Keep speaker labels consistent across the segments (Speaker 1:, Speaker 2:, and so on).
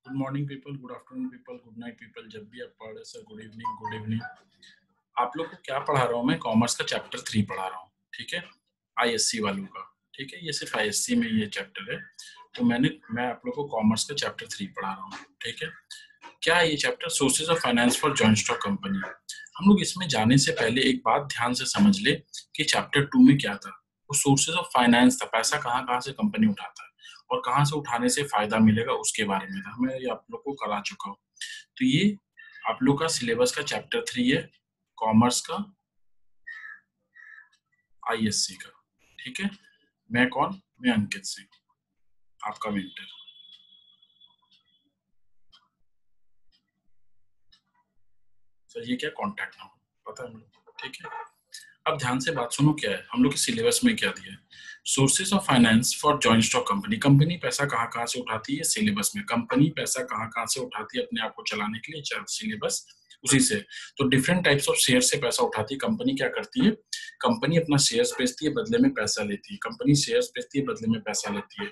Speaker 1: Good morning people, good afternoon people, good night people, जब भी आप पढ़ रहे sir good evening, good evening. आप लोग को क्या पढ़ा रहा हूँ मैं? कॉमर्स का चैप्टर 3 पढ़ा रहा हूँ, ठीक है, आईएससी वालों का, ठीक है। ये सिर्फ आईएससी में ये चैप्टर है, तो मैं आप लोग को कॉमर्स का चैप्टर 3 पढ़ा रहा हूँ, ठीक है। क्या है ये chapter? Sources of finance for joint stock company. हम लोग इसमें जाने से पहले एक बात ध्यान से समझ ले कि चैप्टर 2 में क्या था। वो सोर्सेज ऑफ फाइनेंस था, पैसा कहाँ कहाँ से कंपनी उठाता है और कहाँ से उठाने से फायदा मिलेगा उसके बारे में था। मैं ये आप लोग को करा चुका हूँ। तो ये आप लोग का सिलेबस का चैप्टर 3 है, कॉमर्स का, आईएससी का, ठीक है। मैं कौन? मैं अंकित सिंह, आपका मेंटर। सर ये क्या? कॉन्टैक्ट नंबर पता है हम लोग, ठीक है। अब ध्यान से बात सुनो, क्या है हम लोग के सिलेबस में क्या दिया है। Sources of finance for joint stock company. Company पैसा कहाँ कहाँ से उठाती है सिलेबस में। कंपनी पैसा कहाँ कहाँ से उठाती है अपने आप को चलाने के लिए, सिलेबस उसी से। तो डिफरेंट टाइप्स ऑफ शेयर से पैसा उठाती है कंपनी। क्या करती है कंपनी? अपना शेयर्स बेचती है, बदले में पैसा लेती है। कंपनी शेयर्स बेचती है, बदले में पैसा लेती है।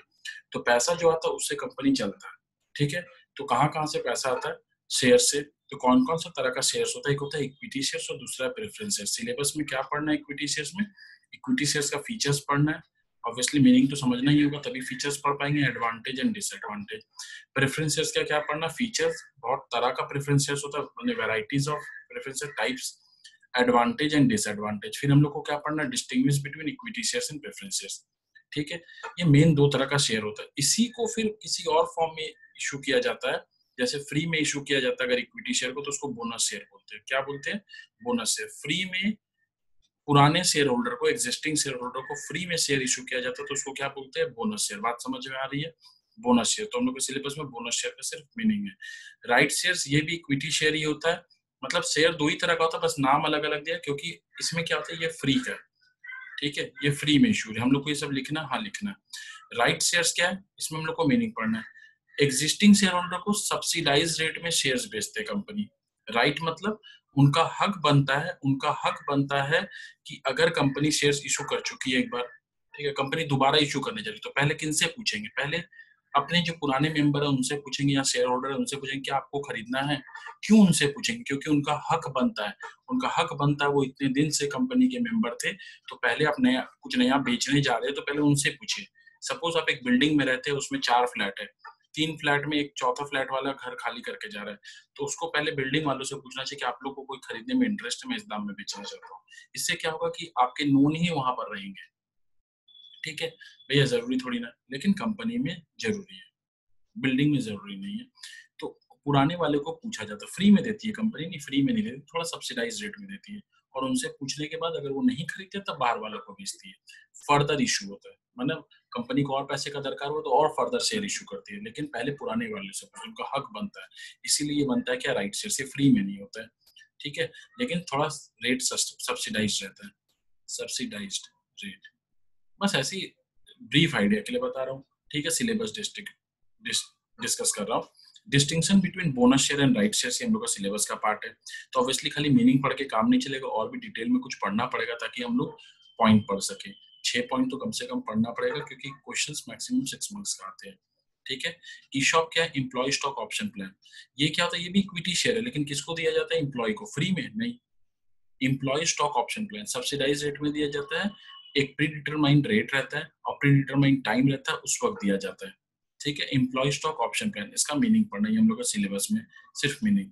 Speaker 1: तो पैसा जो आता है उससे कंपनी चलता है, ठीक है। तो कहाँ कहाँ से पैसा आता है? शेयर से। तो कौन कौन सा तरह का शेयर्स होता है? एक होता है इक्विटी शेयर्स और दूसरा प्रेफरेंस शेयर। सिलेबस में क्या पढ़ना है इक्विटी शेयर्स में? इक्विटी शेयर्स का फीचर्स पढ़ना है, ऑब्वियसली मीनिंग तो समझना ही होगा, तभी फीचर्स पढ़ पाएंगे, advantage and disadvantage. Preference shares का क्या पढ़ना? फीचर्स, बहुत तरह का प्रेफरेंस शेयर्स होता है, varieties of preference types, advantage and disadvantage. फिर हम लोग को क्या पढ़ना? Distinguish between equity shares and preference shares, ठीक है। ये मेन दो तरह का शेयर होता है। इसी को फिर किसी और फॉर्म में इशू किया जाता है, जैसे फ्री में इशू किया जाता है अगर इक्विटी शेयर को, तो उसको बोनस शेयर बोलते हैं। क्या बोलते हैं? Bonus share. फ्री में पुराने शेयर होल्डर को, एग्जिस्टिंग शेयर होल्डर को फ्री में शेयर इशू किया जाता है, तो उसको क्या बोलते हैं? Bonus share. बात समझ में आ रही है? Bonus share. तो हम लोग के सिलेबस में बोनस शेयर का सिर्फ मीनिंग है। राइट शेयर्स, ये भी इक्विटी शेयर ही होता है, मतलब शेयर दो ही तरह का होता है, बस नाम अलग अलग दिया, क्योंकि इसमें क्या होता है, ये फ्री का है, ठीक है, ये फ्री में इशू है। हम लोग को ये सब लिखना, हाँ लिखना है। राइट शेयर्स क्या है? इसमें हम लोग को मीनिंग पढ़ना है। एग्जिस्टिंग शेयर होल्डर को सब्सिडाइज रेट में शेयर्स बेचते हैं कंपनी। राइट मतलब उनका हक बनता है, उनका हक बनता है कि अगर कंपनी शेयर्स इशू कर चुकी है एक बार, ठीक है, कंपनी दोबारा इशू करने जा रही है, तो पहले किनसे पूछेंगे? पहले अपने जो पुराने मेंबर है उनसे पूछेंगे, या शेयर होल्डर है उनसे पूछेंगे कि आपको खरीदना है। क्यों उनसे पूछेंगे? क्योंकि उनका हक बनता है, उनका हक बनता है, वो इतने दिन से कंपनी के मेंबर थे, तो पहले आप नया कुछ नया बेचने जा रहे हैं तो पहले उनसे पूछिए। सपोज आप एक बिल्डिंग में रहते हैं, उसमें 4 फ्लैट है, 3 फ्लैट में एक चौथा फ्लैट वाला घर खाली करके जा रहा है, तो उसको पहले बिल्डिंग वालों से पूछना चाहिए कि आप लोग को कोई खरीदने में इंटरेस्ट है, मैं इस दाम में बेचना चाहता हूँ। इससे क्या होगा कि आपके नोन ही वहां पर रहेंगे, ठीक है। भैया जरूरी थोड़ी ना, लेकिन कंपनी में जरूरी है, बिल्डिंग में जरूरी नहीं है। तो पुराने वाले को पूछा जाता है। फ्री में देती है कंपनी, नहीं फ्री में नहीं देती, थोड़ा सब्सिडाइज रेट में देती है, और उनसे पूछने के बाद अगर वो नहीं खरीदते तब बाहर वालों को बेचती है। फर्दर इशू होता है, मतलब कंपनी को और पैसे का दरकार हो तो और फर्दर शेयर इशू करती है, लेकिन पहले पुराने वाले से पूछो, उनका हक बनता है। इसीलिए ये बनता है क्या? राइट शेयर से फ्री में नहीं होता है, ठीक है, लेकिन थोड़ा रेट सब्सिडाइज रहता है, सब्सिडाइज्ड रेट। बस ऐसी ब्रीफ आइडिया के लिए बता रहा हूँ, ठीक है। सिलेबस डिस्कस कर रहा हूँ। Distinction between bonus share and right share हम लोग का सिलेबस का पार्ट है, तो ऑब्वियसली खाली मीनिंग पढ़ के काम नहीं चलेगा, और भी डिटेल में कुछ पढ़ना पड़ेगा ताकि हम लोग पॉइंट पढ़ सके। 6 पॉइंट तो कम से कम पढ़ना पड़ेगा, क्योंकि क्वेश्चंस मैक्सिमम 6 मार्क्स का आते हैं, ठीक है। ईशॉप क्या है? Employ stock option plan. ये क्या होता है? ये भी इक्विटी शेयर है, लेकिन किसको दिया जाता है? एम्प्लॉय को। फ्री में नहीं। Employ stock option plan subsidise rate में दिया जाता है, एक प्री डिटरमाइंड रेट रहता है और प्री डिटरमाइंड टाइम रहता है, उस वक्त दिया जाता है, ठीक है। एम्प्लॉय स्टॉक ऑप्शन प्लान, इसका मीनिंग पढ़ना है हम लोग का सिलेबस में, सिर्फ मीनिंग।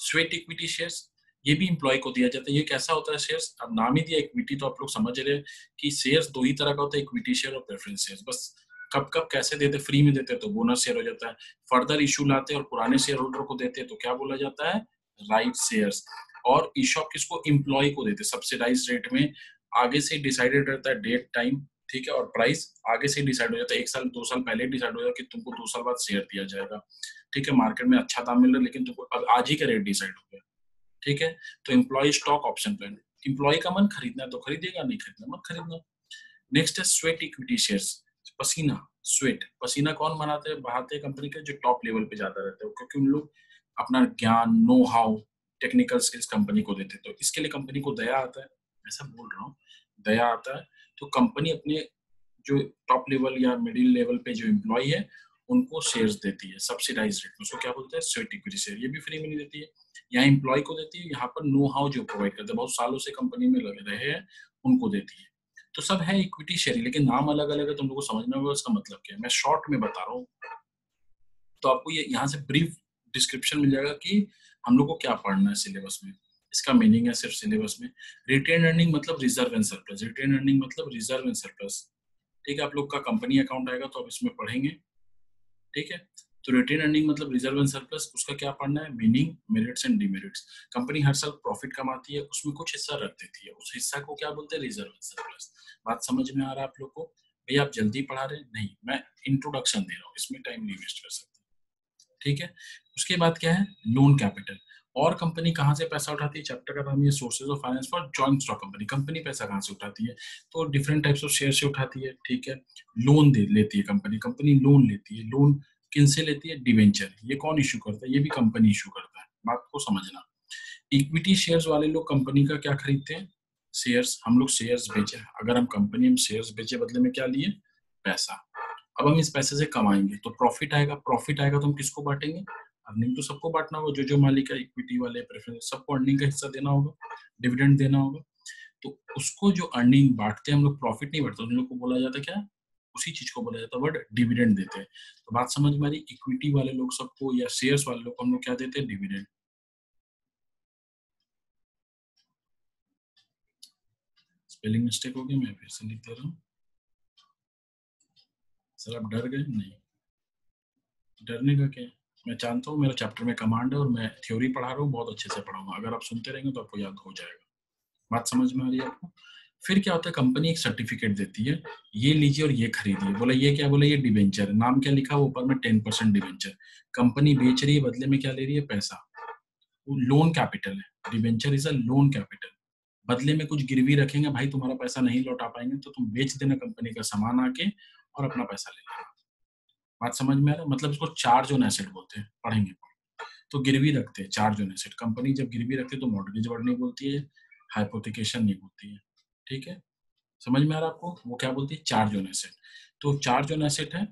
Speaker 1: स्वेट इक्विटी शेयर्स, ये भी एम्प्लॉय को दिया जाता है। ये कैसा होता है शेयर्स? अब नाम ही दिया इक्विटी, तो आप लोग समझ रहे हैं कि शेयर्स दो ही तरह का होता है, इक्विटी शेयर और प्रेफरेंस शेयर्स। बस कब कब कैसे देते? फ्री में देते तो बोनस शेयर हो जाता है, फर्दर इशू लाते और पुराने शेयर होल्डर को देते तो क्या बोला जाता है? Right shares. और ईशॉप किसको? एम्प्लॉय को देते, सब्सिडाइज रेट में। आगे से डिसाइडेड रहता है डेट, टाइम, ठीक है, और प्राइस आगे से डिसाइड हो जाता है, 1 साल 2 साल पहले डिसाइड हो जाता है कि तुमको 2 साल बाद शेयर दिया जाएगा, ठीक है। मार्केट में अच्छा दाम मिल रहा है, लेकिन तुमको अब आज ही का रेट डिसाइड हो गया, ठीक है। तो employ stock option plan, employ का मन खरीदना तो खरीदेगा, नहीं खरीदना मत खरीदना। नेक्स्ट है स्वेट इक्विटी शेयर्स। पसीना, स्वेट, पसीना कौन बनाते हैं? बहाते हैं कंपनी के जो टॉप लेवल पे जाता रहता है, क्योंकि उन लोग अपना ज्ञान, know how, technical skills company को देते हैं, तो इसके लिए कंपनी को दया आता है, ऐसा बोल रहा हूँ, दया आता है। तो कंपनी अपने जो टॉप लेवल या मिडिल लेवल पे जो एम्प्लॉय है उनको शेयर्स देती है सब्सिडाइज रेट में, उसको क्या बोलते हैं, स्वेट इक्विटी शेयर। ये भी फ्री में नहीं देती है, यहाँ एम्प्लॉय को देती है, यहाँ पर नो हाउ जो प्रोवाइड करते हैं, बहुत सालों से कंपनी में लगे रहे हैं, उनको देती है। तो सब है इक्विटी शेयर, लेकिन नाम अलग अलग है, तुम लोगों को समझना होगा उसका मतलब क्या है। मैं शॉर्ट में बता रहा हूँ, तो आपको ये यहाँ से ब्रीफ डिस्क्रिप्शन मिल जाएगा कि हम लोग को क्या पढ़ना है सिलेबस में। इसका मीनिंग है सिर्फ सिलेबस में, रिटेन अर्निंग मतलब reserve and surplus, retain earning मतलब रिजर्व एंड सरप्लस। ठीक है, आप लोग का कंपनी अकाउंट आएगा तो आप इसमें पढ़ेंगे। ठीक है, तो रिटेन अर्निंग मतलब रिजर्व एंड सरप्लस, उसका क्या पढ़ना है, meaning, merits and demerits. Company हर साल प्रॉफिट कमाती है, उसमें कुछ हिस्सा रख देती है, उस हिस्सा को क्या बोलते हैं, रिजर्व एंड सरप्लस। बात समझ में आ रहा है आप लोग को? भैया आप जल्दी पढ़ा रहे हैं? नहीं, मैं इंट्रोडक्शन दे रहा हूँ, इसमें टाइम नहीं वेस्ट कर सकते। ठीक है, उसके बाद क्या है, लोन कैपिटल। और कंपनी कहाँ से पैसा उठाती है, चैप्टर का नाम है sources of finance for joint stock company. Company पैसा कहाँ से उठाती है, तो डिफरेंट टाइप्स ऑफ शेयर से उठाती है। ठीक है, लोन दे लेती है कंपनी, कंपनी लोन लेती है। लोन किन से लेती है, डिवेंचर। ये कौन इशू करता है, ये भी कंपनी इशू करता है, बात को समझना। इक्विटी शेयर्स वाले लोग कंपनी का क्या खरीदते हैं, शेयर्स। हम लोग शेयर्स बेचे, अगर हम कंपनी में शेयर्स बेचे, बदले में क्या लिए, पैसा। अब हम इस पैसे से कमाएंगे तो प्रॉफिट आएगा, प्रॉफिट आएगा तो हम किसको बांटेंगे, अर्निंग तो सबको बांटना होगा, जो जो मालिक है, इक्विटी वाले, प्रेफरेंस, सबको अर्निंग का हिस्सा देना होगा, डिविडेंड देना होगा। तो उसको जो अर्निंग बांटते हैं हम लोग, प्रॉफिट नहीं बांटते, उन लोग को बोला जाता है क्या, उसी चीज को बोला जाता है वर्ड डिविडेंड देते हैं। तो बात समझ में आ रही, इक्विटी वाले लोग सबको या शेयर्स वाले लोग को हम लोग क्या देते हैं, डिविडेंड। स्पेलिंग मिस्टेक हो गया, मैं फिर से लिख दे रहा हूँ। सर आप डर गए? नहीं, डरने का क्या है? मैं जानता हूँ मेरा चैप्टर में कमांड है और मैं थ्योरी पढ़ा रहा हूँ, बहुत अच्छे से पढ़ाऊंगा, अगर आप सुनते रहेंगे तो आपको याद हो जाएगा। बात समझ में आ रही है आपको? फिर क्या होता है, कंपनी एक सर्टिफिकेट देती है, ये लीजिए और ये खरीदिए। बोला ये क्या, बोला ये डिवेंचर है। नाम क्या लिखा, ऊपर में 10% डिवेंचर। कंपनी बेच रही है, बदले में क्या ले रही है, पैसा। वो लोन कैपिटल है, debenture is a loan capital. बदले में कुछ गिरवी रखेंगे, भाई तुम्हारा पैसा नहीं लौटा पाएंगे तो तुम बेच देना कंपनी का सामान आके और अपना पैसा ले लेना। बात समझ में आ रहा है? मतलब इसको चार्ज ऑन एसेट बोलते हैं, पढ़ेंगे। तो गिरवी रखते हैं, चार्ज ऑन एसेट। कंपनी जब गिरवी रखती है तो मॉर्गेज वर्ड नहीं बोलती है, हाइपोथिकेशन नहीं बोलती है। ठीक है, समझ में आ रहा है आपको? वो क्या बोलती है, चार्ज ऑन एसेट। तो चार्ज ऑन एसेट है,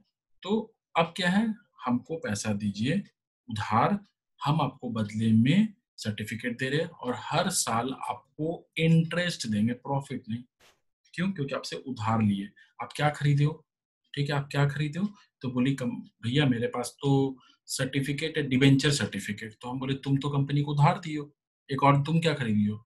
Speaker 1: तो अब क्या है, हमको पैसा दीजिए उधार, हम आपको बदले में सर्टिफिकेट दे रहे हैं और हर साल आपको इंटरेस्ट देंगे, प्रॉफिट नहीं। क्यों? क्योंकि आपसे उधार लिए। आप क्या खरीदे हो, ठीक है, आप क्या खरीदे हो, तो बोली कम भैया मेरे पास तो सर्टिफिकेट है, डिवेंचर सर्टिफिकेट। तो हम बोले तुम तो कंपनी को उधार दिए हो, एक और तुम क्या खरीदी हो।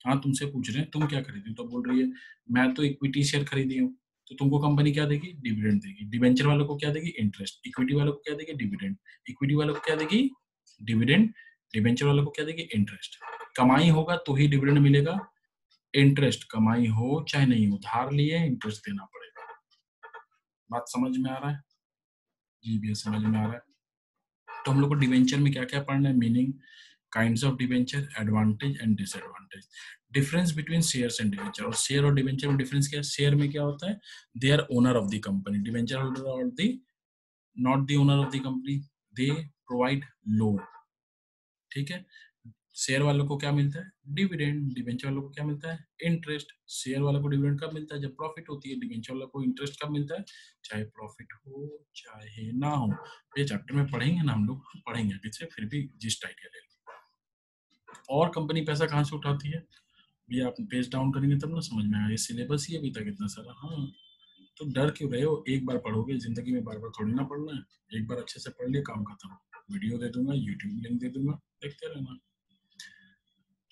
Speaker 1: हाँ, तुमसे पूछ रहे हैं तुम क्या खरीदी हो, तो बोल रही है मैं तो इक्विटी शेयर खरीदी हूँ। तो तुमको कंपनी क्या देगी, डिविडेंड देगी। डिवेंचर वालों को क्या देगी, इंटरेस्ट। इक्विटी वालों को क्या देगी, डिविडेंड। इक्विटी वालों को क्या देगी, डिविडेंड। डिवेंचर वालों को क्या देगी, इंटरेस्ट। कमाई होगा तो ही डिविडेंड मिलेगा, इंटरेस्ट कमाई हो चाहे नहीं हो, उधार लिए इंटरेस्ट देना पड़ेगा। बात समझ में आ रहा है? जी भैया समझ में आ रहा है। तो हम लोग को डिवेंचर में क्या क्या पढ़ना है, meaning, kinds of debenture, advantage and disadvantage, difference between shares and debenture. और शेयर और डिवेंचर में डिफरेंस क्या है, शेयर में क्या होता है, they are owner of the company, debenture holder और they not the owner of the company, they provide loan. ठीक है, शेयर वालों को क्या मिलता है, डिविडेंड। डिवेंचर वालों को क्या मिलता है, इंटरेस्ट। शेयर वालों को डिविडेंड कब मिलता है, जब प्रॉफिट होती है। डिवेंचर वालों को इंटरेस्ट कब मिलता है, चाहे प्रॉफिट हो चाहे ना हो। ये चैप्टर में पढ़ेंगे ना हम लोग, पढ़ेंगे पीछे, फिर भी जिस्ट आइडिया ले लो। और कंपनी पैसा कहाँ से उठाती है, ये आप पेज डाउन करेंगे तब ना समझ में आएगा। ये सिलेबस ही अभी तक इतना सारा। हाँ, तो डर क्यों रहे हो, एक बार पढ़ोगे, जिंदगी में बार बार थोड़ी ना पढ़ना है। एक बार अच्छे से पढ़ लिया, काम खत्म। वीडियो दे दूंगा, यूट्यूब लिंक दे दूंगा, देखते रहना।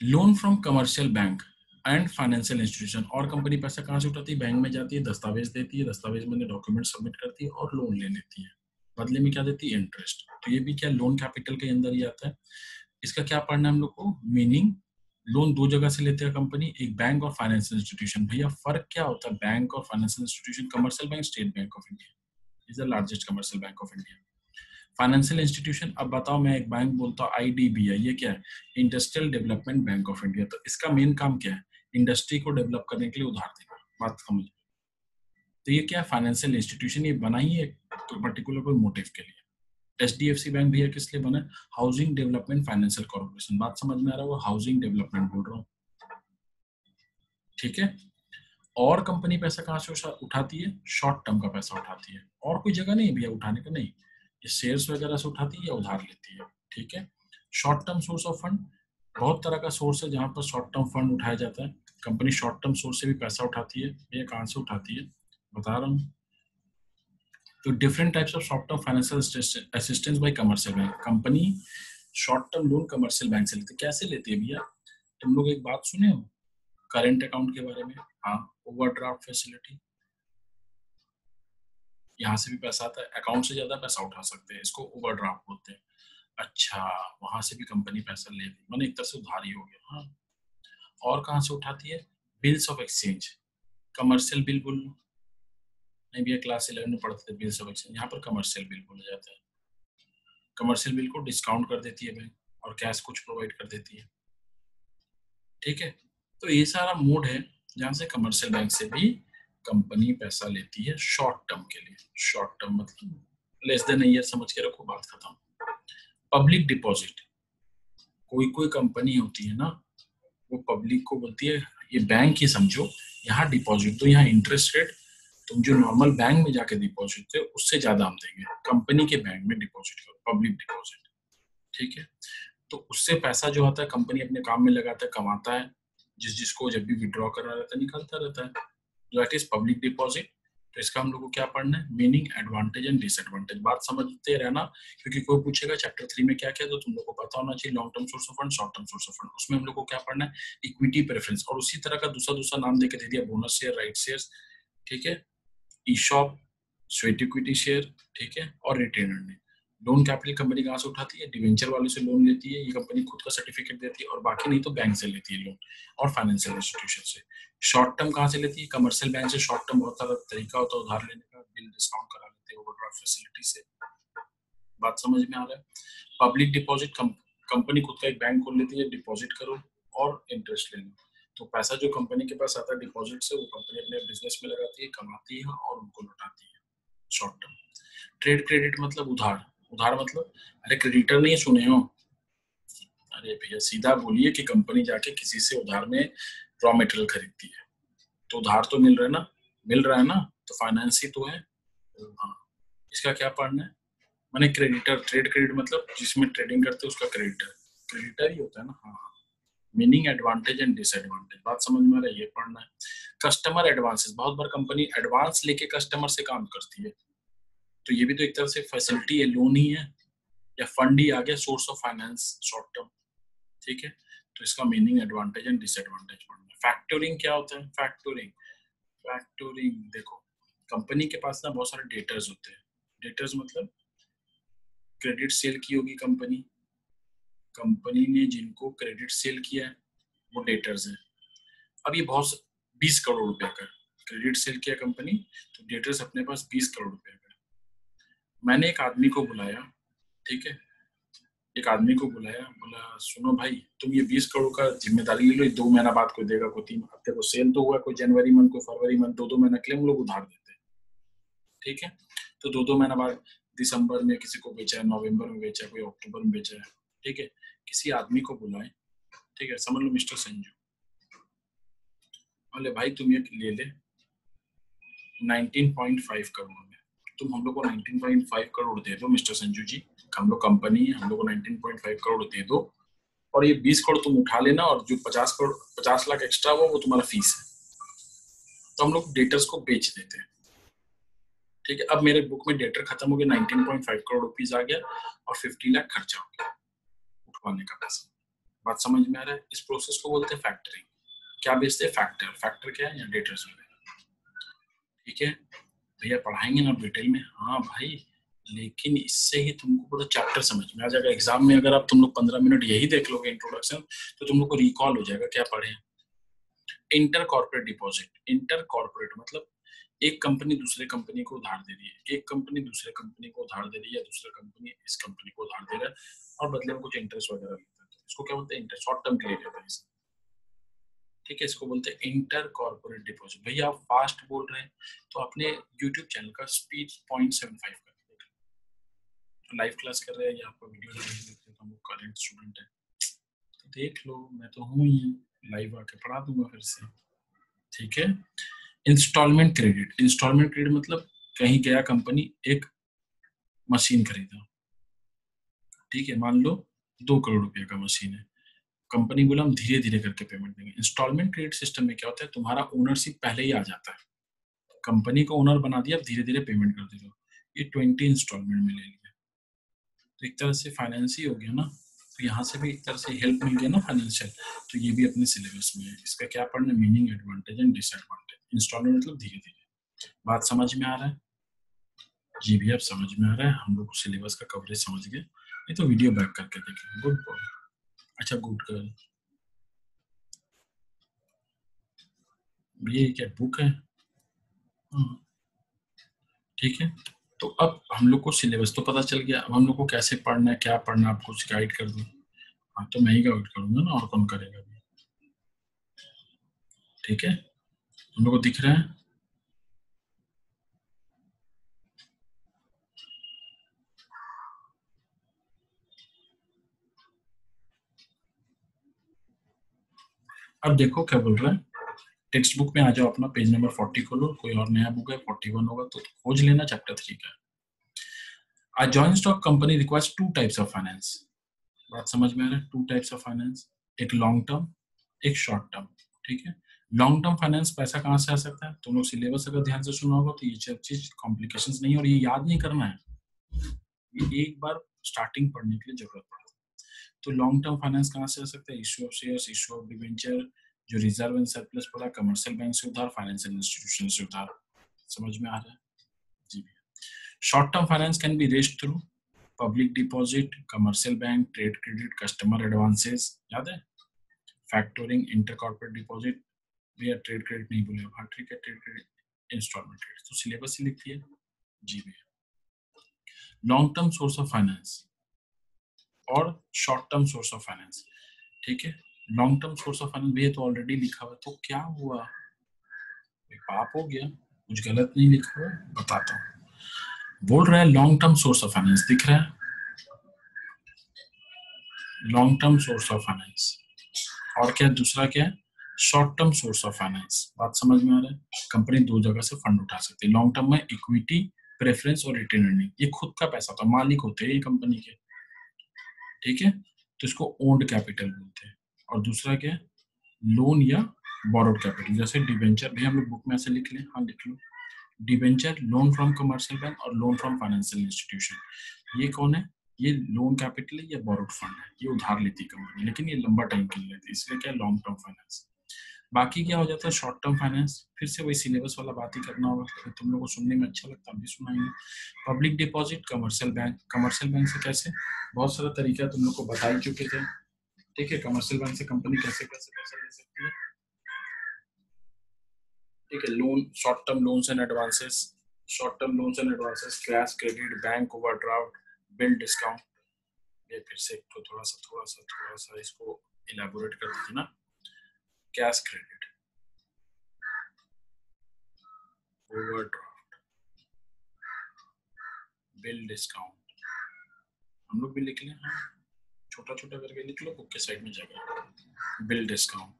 Speaker 1: Loan from commercial bank and financial institution. और कंपनी पैसा कहाँ से उठाती है, बैंक में जाती है, दस्तावेज देती है, दस्तावेज में डॉक्यूमेंट सबमिट करती है और लोन ले लेती है। बदले में क्या देती है, इंटरेस्ट। तो ये भी क्या लोन कैपिटल के अंदर ही आता है। इसका क्या पढ़ना है हम लोग को, मीनिंग, लोन दो जगह से लेते हैं कंपनी, एक बैंक और फाइनेंशियल इंस्टीट्यूशन। भैया फर्क क्या होता है बैंक और financial institution, commercial bank, state bank of India is the largest commercial bank of India. Financial institution, अब बताओ मैं एक बैंक बोलता हूँ आईडीबीआई, ये क्या है, industrial development bank of India. तो इसका मेन काम क्या है, इंडस्ट्री को डेवलप करने के लिए उधार देना। बात समझ। तो ये क्या है, फाइनेंशियल इंस्टीट्यूशन, ये बना ही है तो पर्टिकुलर कोई मोटिव के लिए। एचडीएफसी बैंक भैया किस लिए बना है, हाउसिंग डेवलपमेंट फाइनेंशियल कॉर्पोरेशन। बात समझ में आ रहा है, वो हाउसिंग डेवलपमेंट बोल रहा हूँ। ठीक है, और कंपनी पैसा कहाँ से उठाती है, शॉर्ट टर्म का पैसा उठाती है, और कोई जगह नहीं है भैया उठाने का, नहीं। ये शेयर्स वगैरह से उठाती है या उधार लेती है, ठीक है। Short term source of fund, बहुत तरह का सोर्स है जहां पर शॉर्ट टर्म फंड उठाया जाता है। कंपनी शॉर्ट टर्म सोर्स से भी पैसा उठाती है। ये कहां से उठाती है बता रहा हूँ। तो different types of short term financial assistance bye commercial bank. Company short term loan commercial bank से लेती है। कैसे लेती है भैया? तुम लोग एक बात सुने हो करंट अकाउंट के बारे में? हाँ, ओवरड्राफ्ट फैसिलिटी, यहाँ से भी पैसा आता है, अकाउंट से ज्यादा पैसा उठा सकते हैं, इसको ओवरड्राफ्ट बोलते हैं। अच्छा, वहां से भी कंपनी पैसा ले ली, मैंने एक तरह से उधार ही हो गया। हाँ, और कहाँ से उठाती है? Bills of exchange, commercial bill बोल लो। नहीं भैया, क्लास 11 में पढ़ते थे बिल्स ऑफ एक्सचेंज, यहाँ पर कमर्शियल बिल बोला जाता है। कमर्शियल बिल को डिस्काउंट कर देती है बैंक और कैश कुछ प्रोवाइड कर देती है, ठीक है। तो ये सारा मोड है जहाँ से कमर्शियल बैंक से भी कंपनी पैसा लेती है शॉर्ट टर्म के लिए। शॉर्ट टर्म मतलब लेस देन ईयर समझ के रखो, बात खत्म। पब्लिक डिपॉजिट, कोई कोई कंपनी होती है ना, वो पब्लिक को बोलती है ये बैंक ही समझो, यहाँ डिपॉजिट दो, यहाँ इंटरेस्ट रेट तुम जो नॉर्मल बैंक में जाके डिपॉजिट दो उससे ज्यादा हम देंगे, कंपनी के बैंक में डिपॉजिट करो, पब्लिक डिपॉजिट, ठीक है। तो उससे पैसा जो आता है कंपनी अपने काम में लगाता है, कमाता है, जिसको जब भी विड्रॉ करना रहता है निकलता रहता है, दैट इज पब्लिक डिपॉजिट। तो इसका हम लोग को क्या पढ़ना है? मीनिंग, एडवांटेज एंड डिसएडवांटेज, बात समझते रहना, क्योंकि कोई पूछेगा चैप्टर 3 में क्या क्या, तो तुम लोग को पता होना चाहिए। Long term source of fund, short term source of fund, उसमें हम लोग को क्या पढ़ना है? इक्विटी प्रेफरेंस, और उसी तरह का दूसरा दूसरा नाम देके दे दिया, बोनस शेयर, राइट शेयर, ठीक है, ईशॉप, स्वेट इक्विटी शेयर, ठीक है, और retain earning. Loan capital company कहाँ से उठाती है? डिवेंचर वाले से लोन लेती है, ये कंपनी खुद का सर्टिफिकेट देती है, और बाकी नहीं तो बैंक से लेती है लोन और फाइनेंशियल इंस्टीट्यूशन से। शॉर्ट टर्म कहाँ से लेती है? कमर्शियल बैंक से। शॉर्ट टर्म बहुत सारा तरीका होता है उधार लेने का, बिल डिस्काउंट करा लेते हैं ओवरड्राफ्ट फैसिलिटी से, बात समझ में आ रहा है। पब्लिक डिपॉजिट, कंपनी खुद का एक बैंक खोल लेती है, डिपॉजिट करो और इंटरेस्ट ले लो, तो पैसा जो कंपनी के पास आता है डिपॉजिट से, वो कंपनी अपने बिजनेस में लगाती है, कमाती है और उनको लौटाती है, शॉर्ट टर्म। ट्रेड क्रेडिट मतलब उधार, उधार मतलब, अरे क्रेडिटर नहीं सुने हो? अरे भैया सीधा बोलिए कि कंपनी जाके किसी से उधार में रॉ मटेरियल खरीदती है, तो उधार तो मिल रहा है ना, मिल रहा है ना, तो फाइनेंस ही तो है। हाँ, इसका क्या पढ़ना है? मैंने क्रेडिटर, ट्रेड क्रेडिट मतलब जिसमें ट्रेडिंग करते हैं उसका क्रेडिटर, क्रेडिटर ही होता है ना। हाँ, मीनिंग, एडवांटेज एंड डिसएडवांटेज, बात समझ में आ रहा है? ये पढ़ना है। कस्टमर एडवांसेस, बहुत बार कंपनी एडवांस लेके कस्टमर से काम करती है, तो ये भी तो एक तरह से फैसिलिटी है, लोन ही है या फंड ही आ गया, source of finance short term, ठीक है। तो इसका मीनिंग, एडवांटेज एंड डिसएडवांटेज पढ़ना है। फैक्टोरिंग क्या होता है? फैक्टोरिंग, फैक्टोरिंग देखो, कंपनी के पास ना बहुत सारे डेटर्स होते हैं। डेटर्स मतलब क्रेडिट सेल की होगी कंपनी, कंपनी ने जिनको क्रेडिट सेल किया है वो डेटर्स हैं। अब ये बहुत 20 करोड़ रुपए का क्रेडिट सेल किया कंपनी, तो डेटर्स अपने पास 20 करोड़ रुपए का। मैंने एक आदमी को बुलाया, ठीक है, एक आदमी को बुलाया, बोला सुनो भाई तुम ये 20 करोड़ का जिम्मेदारी ले लो, 2 महीना बाद कोई देगा, कोई 3 हफ्ते को सेल तो हुआ, कोई जनवरी मंथ, कोई फरवरी मंथ, 2-2 महीना के लिए हम लोग उधार देते हैं, ठीक है। तो 2-2 महीना बाद दिसंबर में किसी को बेचा है, नवंबर में बेचा है, कोई अक्टूबर में बेचा है, ठीक है। किसी आदमी को बुलाए, ठीक है, समझ लो मिस्टर संजू, बोले भाई तुम ये ले ले 19.5 करोड़ में, तुम हम लोग को 19.5 करोड़ दे दो मिस्टर संजू जी, हम लोग कंपनी है, हम लोग को 19.5 करोड़ दे दो, और ये 20 करोड़ तुम उठा लेना, और जो 50 करोड़ 50 लाख एक्स्ट्रा वो तुम्हारा फीस है। तो हम लोग डेटर्स को बेच देते हैं, ठीक है। अब मेरे बुक में डेटर खत्म हो गया, 19.5 करोड़ रुपीज आ गया और 50 लाख खर्चा हो गया उठवाने का पैसा, बात समझ में आ रहा है? इस प्रोसेस को बोलते हैं फैक्टरिंग। क्या बेचते हैं? फैक्टर। फैक्टर क्या है? या डेटर्स में, ठीक है भैया, पढ़ाएंगे ना डिटेल में? हाँ भाई, लेकिन इससे ही तुमको पूरा चैप्टर समझ में आ जाएगा। एग्जाम में अगर आप तुम लोग 15 मिनट यही देख लोगे इंट्रोडक्शन, तो तुम लोग को रिकॉल हो जाएगा क्या पढ़े। Inter corporate deposit, inter corporate मतलब एक कंपनी दूसरे कंपनी को उधार दे रही है, एक कंपनी दूसरे कंपनी को उधार दे रही है, या दूसरा कंपनी इस कंपनी को उधार दे रहा है और बदले में कुछ इंटरेस्ट वगैरह लेता है, तो इसको क्या बोलते हैं? इंटर, शॉर्ट टर्म के लिए लेता है, ठीक है। इसको बोलते हैं इंटर कॉर्पोरेट डिपॉजिट। भैया आप फास्ट बोल रहे हैं तो अपने यूट्यूब चैनल का स्पीड 0.75 कर देख, तो लाइव क्लास कर रहे हैं या आपको वीडियो देख रहे हैं, हम करंट स्टूडेंट है तो देख लो, मैं तो हूँ ही, लाइव आके पढ़ा दूंगा फिर से, ठीक है। इंस्टॉलमेंट क्रेडिट, इंस्टॉलमेंट क्रेडिट मतलब कहीं गया कंपनी, एक मशीन खरीदा, ठीक है, मान लो 2 करोड़ रुपए का मशीन है, कंपनी बोला हम धीरे धीरे करके पेमेंट देंगे। इंस्टॉलमेंट क्रेडिट सिस्टम में क्या होता है, तुम्हारा ओनरशिप पहले ही आ जाता है, कंपनी को ओनर बना दिया, अब धीरे धीरे पेमेंट कर दे रहे हो। ये 20 इंस्टॉलमेंट में ले लिया, तो एक तरह से फाइनेंस ही हो गया ना, तो यहाँ से भी एक तरह से हेल्प मिल गया ना फाइनेंशियल। तो ये भी अपने सिलेबस में है, इसका क्या पढ़ना, meaning, advantage and disadvantage. Instalment मतलब धीरे धीरे। बात समझ में आ रहा है? जी भी, अब समझ में आ रहा है, हम लोग सिलेबस का कवरेज समझ गए, नहीं तो वीडियो बैक करके देखें। गुड बॉय, अच्छा गुड गर्ल। ये क्या बुक है? ठीक है, तो अब हम लोग को सिलेबस तो पता चल गया, अब हम लोग को कैसे पढ़ना है, क्या पढ़ना है, आप कुछ गाइड कर दो। हाँ, तो मैं ही गाइड करूंगा ना, और कौन करेगा? ठीक है, हम लोग को दिख रहा है? अब देखो क्या बोल रहा है, टेक्स्ट बुक में आ जाओ, अपना पेज नंबर 40 खोलो, कोई और नया बुक है 41 होगा तो खोज लेना, चैप्टर 3 का। A joint stock company requires two types of finance. बात समझ में आ रहा है? 2 टाइप्स ऑफ फाइनेंस, एक लॉन्ग टर्म, एक शॉर्ट टर्म। ठीक है, लॉन्ग टर्म फाइनेंस पैसा कहाँ से आ सकता है? तुम लोग सिलेबस अगर ध्यान से सुना होगा तो ये सब चीज कॉम्प्लिकेशंस नहीं, और ये याद नहीं करना है, ये एक बार स्टार्टिंग पढ़ने के लिए जरूरत पड़ती है। तो लॉन्ग टर्म फाइनेंस कहाँ से आ सकता है? Issue of shares, issue of debenture, जो रिजर्व एंड सरप्लस पड़ा, कमर्शियल बैंक से उधार, फाइनेंशियल इंस्टीट्यूशन से उधार। समझ में आ रहा है? जी। Short term finance can be raised through public deposit, commercial bank, trade credit, customer advances, याद है? फैक्टोरिंग, इंटर कॉर्पोरेट डिपॉजिट, भैया ट्रेड क्रेडिट नहीं बोले, हाँ ठीक है, ट्रेड क्रेडिट, इंस्टॉलमेंट क्रेडिट, तो सिलेबस ही लिखती है। जी भैया, long term source of finance और short term source of finance. ठीक है, long term source of finance भैया तो ऑलरेडी लिखा हुआ, तो क्या हुआ, पाप हो गया, कुछ गलत नहीं लिखा हुआ, बताता हूँ। बोल रहा है long term source of finance, दिख रहा है? Long term source of finance, और क्या दूसरा क्या है? Short term source of finance. बात समझ में आ रहा है? कंपनी 2 जगह से फंड उठा सकती है। लॉन्ग टर्म में इक्विटी, प्रेफरेंस और रिटेन अर्निंग, ये खुद का पैसा होता है, मालिक होते हैं ये कंपनी के। ठीक है, तो इसको ओन्ड कैपिटल बोलते हैं। और दूसरा क्या है? लोन या बोरोड कैपिटल, जैसे डिबेंचर भी हम लोग बुक में ऐसे लिख लें, हाँ लिख लो, debenture, loan from commercial bank और लोन फ्रॉम फाइनेंशियल इंस्टीट्यूशन। ये कौन है? ये लोन कैपिटल है या बोरोड फंड है, ये उधार लेती है कंपनी, लेकिन ये लंबा टाइम के लिए लेती है, इसलिए क्या लॉन्ग टर्म फाइनेंस। बाकी क्या हो जाता है? शॉर्ट टर्म फाइनेंस, फिर से वही सिलेबस वाला बात ही करना होगा, तो तुम लोग को सुनने में अच्छा लगता है, भी सुनाएंगे। Public deposit, commercial bank, commercial bank से कैसे, बहुत सारा तरीका तुम लोग को बता ही चुके थे। ठीक है, कमर्शियल बैंक से कंपनी कैसे कैसे पैसा ले सकती है। ठीक है, loan, short term loans and advances, short term loans and advances, cash credit, bank overdraft, bill discount. ये फिर से थोड़ा सा इसको इलेबोरेट कर दीजिए ना। Cash credit, overdraft, bill discount, हम लोग भी लिख लें, हाँ छोटा छोटा करके लिख लो, बुक के साइड में जगह। बिल डिस्काउंट,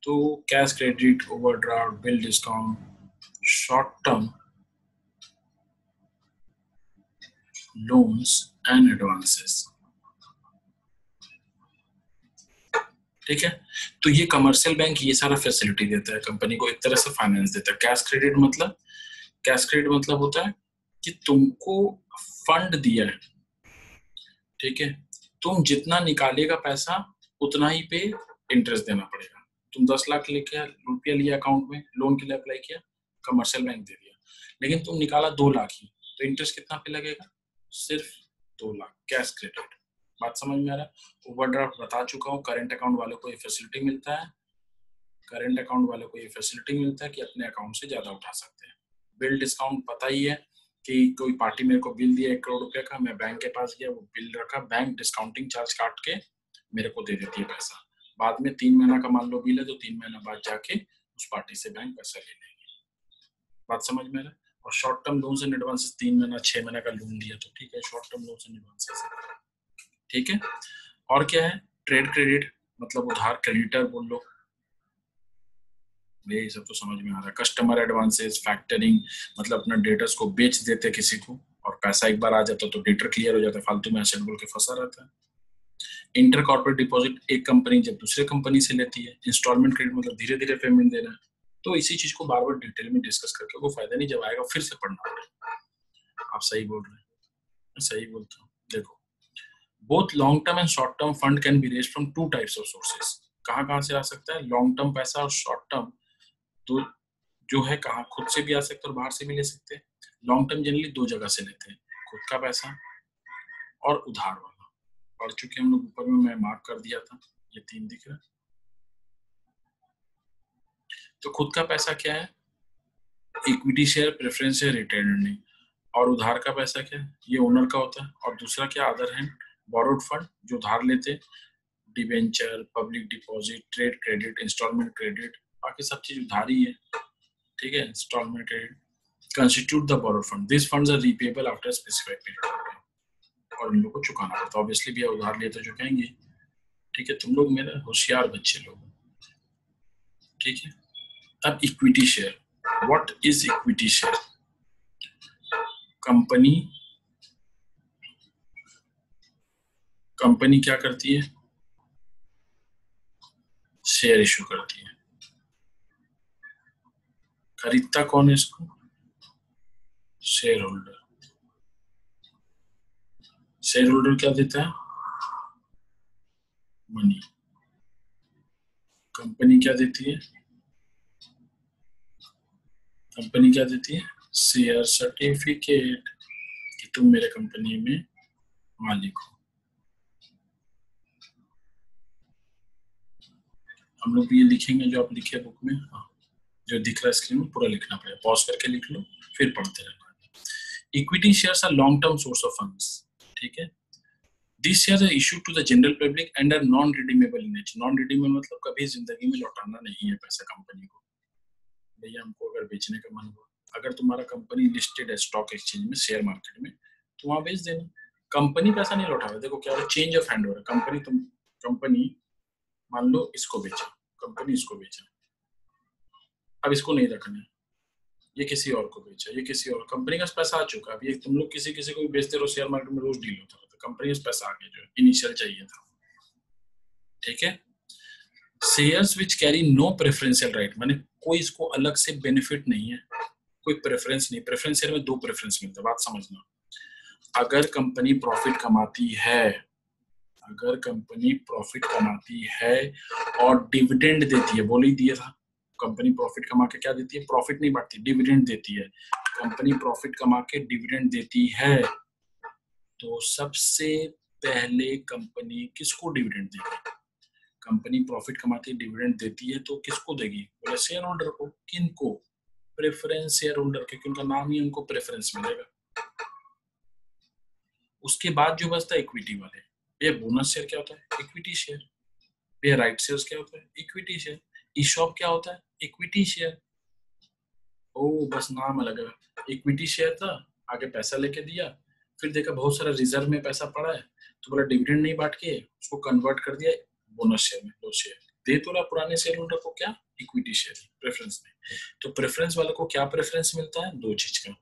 Speaker 1: तो cash credit, overdraft, bill discount, short term loans and advances. ठीक है, तो ये कमर्शियल बैंक ये सारा फैसिलिटी देता है कंपनी को, एक तरह से फाइनेंस देता है। कैश क्रेडिट मतलब, कैश क्रेडिट मतलब होता है कि तुमको फंड दिया है, ठीक है, तुम जितना निकालेगा पैसा उतना ही पे इंटरेस्ट देना पड़ेगा। तुम 10 लाख लेके रुपया लिया अकाउंट में, लोन के लिए अप्लाई किया, कमर्शियल बैंक दे दिया, लेकिन तुम निकाला 2 लाख ही, तो इंटरेस्ट कितना पे लगेगा? सिर्फ 2 लाख। कैश क्रेडिट, बात समझ में आ रहा है? ओवरड्राफ्ट बता चुका हूँ, करंट अकाउंट वालों को ये फैसिलिटी मिलता है, करंट अकाउंट वालों को ये फैसिलिटी मिलता है कि अपने अकाउंट से ज्यादा उठा सकते हैं। बिल डिस्काउंट पता ही है कि कोई पार्टी मेरे को बिल दिया 1 करोड़ रुपए का, मैं बैंक के पास गया, वो बिल रखा, बैंक डिस्काउंटिंग चार्ज काट के मेरे को दे देती है पैसा। बाद में 3 महीना का मान लो बिल है, तो 3 महीना बाद जाके उस पार्टी से बैंक पैसा ले लेगी। बात समझ में आ रहा है? और short term loans and advances, 3 महीना 6 महीना का लोन दिया तो ठीक है, short term loans and advances. ठीक है, और क्या है? ट्रेड क्रेडिट मतलब उधार, क्रेडिटर बोल लो, ये सब तो समझ में आ रहा है। कस्टमर एडवांसेस, फैक्टरिंग मतलब अपना डेटर्स को बेच देते किसी को और पैसा एक बार आ जाता है तो डेटर क्लियर हो जाता है, फालतू में एसेट बोल के फंसा रहता है। इंटर कॉर्पोरेट डिपॉजिट एक कंपनी जब दूसरे कंपनी से लेती है, इंस्टॉलमेंट क्रेडिट मतलब धीरे धीरे पेमेंट देना है। तो इसी चीज को बार बार डिटेल में डिस्कस करके वो फायदा नहीं, जब आएगा फिर से पढ़ना पड़ेगा। आप सही बोल रहे हैं, मैं सही बोलता हूँ। देखो, both long term and short term fund can be raised from two types of sources. कहाँ से आ सकता है? लॉन्ग टर्म पैसा और शॉर्ट टर्म तो जो है कहाँ खुद से भी आ सकता है और बाहर से भी ले सकते हैं। लॉन्ग टर्म जनरली दो जगह से लेते हैं, खुद का पैसा और उधार वाला। पढ़ चुके हम लोग, ऊपर में मैं मार्क कर दिया था, ये 3 दिख रहा है। तो खुद का पैसा क्या है? Equity share, preference share, retain earning. और उधार का पैसा क्या है? ये ओनर का होता है। और दूसरा क्या? अदर हैंड बोरोड फंड, जो उधार लेते, debenture, public deposit, trade credit, instalment credit, बाकी सब चीज उधार ही है। ठीक है, instalment credit constitute the borrowed fund. These funds are repayable after a specified period of time. और इन लोग को चुकाना पड़ता है, ऑब्वियसली भैया उधार लिए तो चुकाएंगे। ठीक है, तुम लोग मेरे होशियार बच्चे लोग। ठीक है, अब equity share, what is equity share? Company क्या करती है? शेयर इशू करती है। खरीदता कौन है इसको? Share holder. शेयर होल्डर क्या देता है? मनी। कंपनी क्या देती है? कंपनी क्या देती है? शेयर सर्टिफिकेट कि तुम मेरे कंपनी में मालिक हो। हम लोग भी ये लिखेंगे जो आप लिखे बुक में। हाँ, जो दिख रहा है स्क्रीन में पूरा लिखना पड़ेगा, पॉज करके लिख लो फिर पढ़ते रहना। Equity shares are long term source of funds. ठीक है, this shares are issued to the general public and are non redeemable in nature. Non redeemable मतलब कभी जिंदगी में लौटाना नहीं है पैसा कंपनी को। भैया हमको अगर बेचने का मन हुआ, अगर तुम्हारा कंपनी लिस्टेड है स्टॉक एक्सचेंज में, शेयर मार्केट में, तो वहां बेच देना। कंपनी पैसा नहीं लौटा रहा। देखो क्या हो रहा है, चेंज ऑफ हैंड हो रहा है। कंपनी मान लो इसको बेचा, कंपनी इसको बेचा, अब इसको नहीं रखना है, ये किसी और को बेचा, ये किसी और, कंपनी का पैसा आ चुका। अब ये तुम लोग किसी किसी को भी बेचते रहो, शेयर मार्केट में रोज डील होता है, तो कंपनी का पैसा आ गया जो इनिशियल चाहिए था। ठीक है, shares which carry no preferential right, माने कोई इसको अलग से बेनिफिट नहीं है, कोई प्रेफरेंस नहीं। प्रेफरेंस शेयर में 2 प्रेफरेंस मिलता है, बात समझना। अगर कंपनी प्रॉफिट कमाती है, अगर कंपनी प्रॉफिट कमाती है और डिविडेंड देती है, बोल ही दिया था, कंपनी प्रॉफिट कमा के क्या देती है? प्रॉफिट नहीं बांटती, डिविडेंड देती है। कंपनी प्रॉफिट कमा के डिविडेंड देती है तो सबसे पहले कंपनी किसको डिविडेंड देगी? कंपनी प्रॉफिट कमाती है, डिविडेंड देती है तो किसको देगी? बोले शेयर होल्डर को। किनको? प्रेफरेंस शेयर होल्डर के, क्योंकि उनका नाम ही उनको प्रेफरेंस मिलेगा। उसके बाद जो बचता है इक्विटी वाले। ये बोनस शेयर क्या होता है? Equity share. ये राइट शेयर्स क्या होता है? Equity share. ईशॉप क्या होता है? Equity share. ओ बस नाम अलग है। इक्विटी शेयर था, आगे पैसा लेके दिया, फिर देखा बहुत सारा रिजर्व में पैसा पड़ा है, तो बोला डिविडेंड नहीं बांट के उसको कन्वर्ट कर दिया बोनस शेयर में। 2 शेयर दे तो पुराने शेयर होल्डर को क्या? इक्विटी शेयर, प्रेफरेंस में। तो प्रेफरेंस वाले को क्या प्रेफरेंस मिलता है? 2 चीज का।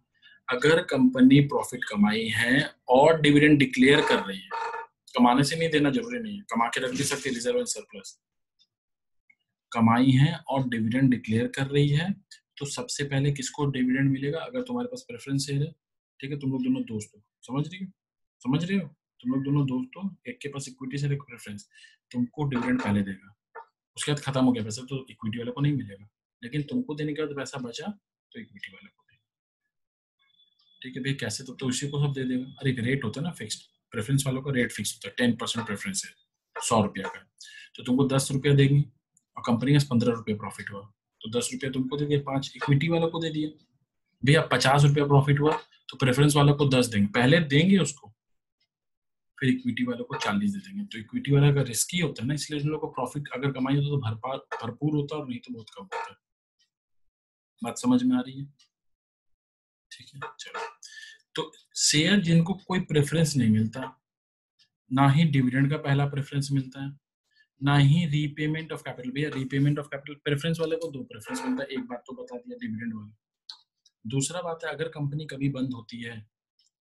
Speaker 1: अगर कंपनी प्रॉफिट कमाई है और डिविडेंड डिक्लेयर कर रही है, कमाने से नहीं देना जरूरी नहीं है, कमा के रख भी सकती है रिजर्व एंड सरप्लस, कमाई है और डिविडेंड डिक्लेयर कर रही है, तो सबसे पहले किसको डिविडेंड मिलेगा? अगर तुम्हारे पास प्रेफरेंस शेयर है, ठीक है, तुम लोग दोनों दोस्त हो, समझ रही हो, तुम लोग दोनों दोस्त हो, एक के पास इक्विटी शेयर, एक प्रेफरेंस, तुमको डिविडेंड पहले देगा, उसके बाद खत्म हो गया पैसा तो इक्विटी वाले को नहीं मिलेगा, लेकिन तुमको देने के बाद पैसा बचा तो इक्विटी वाले को देगा। ठीक है भाई, कैसे? तो उसी को सब दे देगा। अरे एक रेट होता है ना फिक्स्ड, प्रेफरेंस वालों का रेट फिक्स होता है, 10% प्रेफरेंस है, 100 रुपया का, तो तुमको 10 रुपया देगी और कंपनी का 15 रुपया प्रॉफिट हुआ तो 10 रुपया तुमको दे दिया, 5 इक्विटी वालों को दे दिया। भैया 50 रुपया प्रॉफिट हुआ तो प्रेफरेंस वालों को 10 देंगे, पहले देंगे उसको, फिर इक्विटी वालों को 40 दे देंगे। तो इक्विटी वाला का रिस्की होता है ना, इसलिए उन लोगों को प्रॉफिट अगर कमाई होता तो भरपूर होता और नहीं तो बहुत कम होता है। बात समझ में आ रही है? ठीक है, चलो। तो शेयर जिनको कोई प्रेफरेंस नहीं मिलता, ना ही डिविडेंड का पहला प्रेफरेंस मिलता है, ना ही रीपेमेंट ऑफ कैपिटल। भैया रीपेमेंट ऑफ कैपिटल प्रेफरेंस वाले को 2 प्रेफरेंस मिलता है, एक बात तो बता दिया डिविडेंड वाला। दूसरा बात है, अगर कंपनी कभी बंद होती है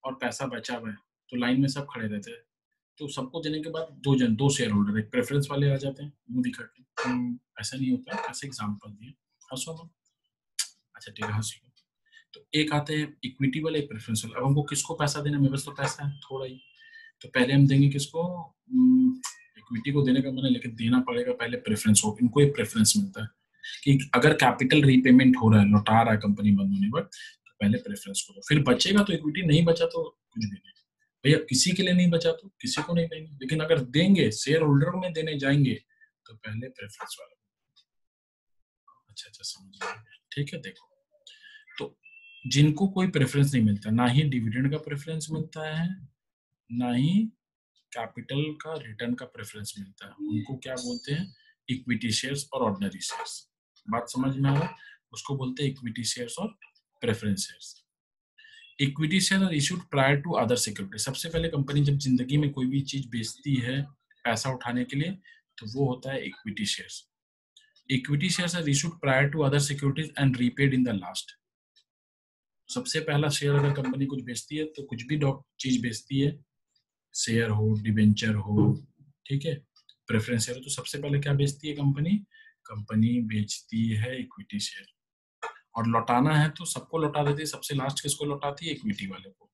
Speaker 1: और पैसा बचा हुआ है तो लाइन में सब खड़े रहते हैं, तो सबको देने के बाद दो शेयर होल्डर, एक प्रेफरेंस वाले आ जाते हैं मुंह दिखा के। ऐसा नहीं होता, ऐसे एग्जांपल दिए। हंसो मत। अच्छा ठीक है, हंस लो। तो एक आते हैं इक्विटी वाले, एक प्रेफरेंस वाले। अब हमको किसको पैसा देना, मेरे पास तो पैसा है थोड़ा ही, तो पहले हम देंगे किसको, इक्विटी को देने का मैंने, लेकिन देना पड़ेगा पहले प्रेफरेंस को। इनको एक प्रेफरेंस मिलता है कि अगर कैपिटल रीपेमेंट हो रहा है, लौटा रहा है कंपनी बंद होने पर, तो पहले प्रेफरेंस को दो, फिर बचेगा तो इक्विटी, नहीं बचा तो कुछ भी नहीं। भैया किसी के लिए नहीं बचा तो किसी को नहीं देंगे, लेकिन अगर देंगे शेयर होल्डर में देने जाएंगे तो पहले प्रेफरेंस वाला। अच्छा समझ गए, ठीक है। देखो, तो जिनको कोई प्रेफरेंस नहीं मिलता, ना ही डिविडेंड का प्रेफरेंस मिलता है, ना ही कैपिटल का रिटर्न का प्रेफरेंस मिलता है, उनको क्या बोलते हैं, इक्विटी शेयर्स और ऑर्डिनरी शेयर्स। बात समझ में आ रहा है? उसको बोलते हैं इक्विटी शेयर्स और preference shares. Equity share are issued prior to other security. सबसे पहले कंपनी जब जिंदगी में कोई भी चीज बेचती है पैसा उठाने के लिए, तो वो होता है equity shares. Equity shares are issued prior to other securities and repaid in the last. सबसे पहला शेयर अगर कंपनी कुछ बेचती है, तो कुछ भी चीज बेचती है, शेयर हो, डिबेंचर हो, ठीक है, प्रेफरेंस शेयर हो, तो सबसे पहले क्या बेचती है कंपनी? कंपनी बेचती है इक्विटी शेयर। और लौटाना है तो सबको लौटा देती है, सबसे लास्ट किसको लौटाती है? इक्विटी वाले को।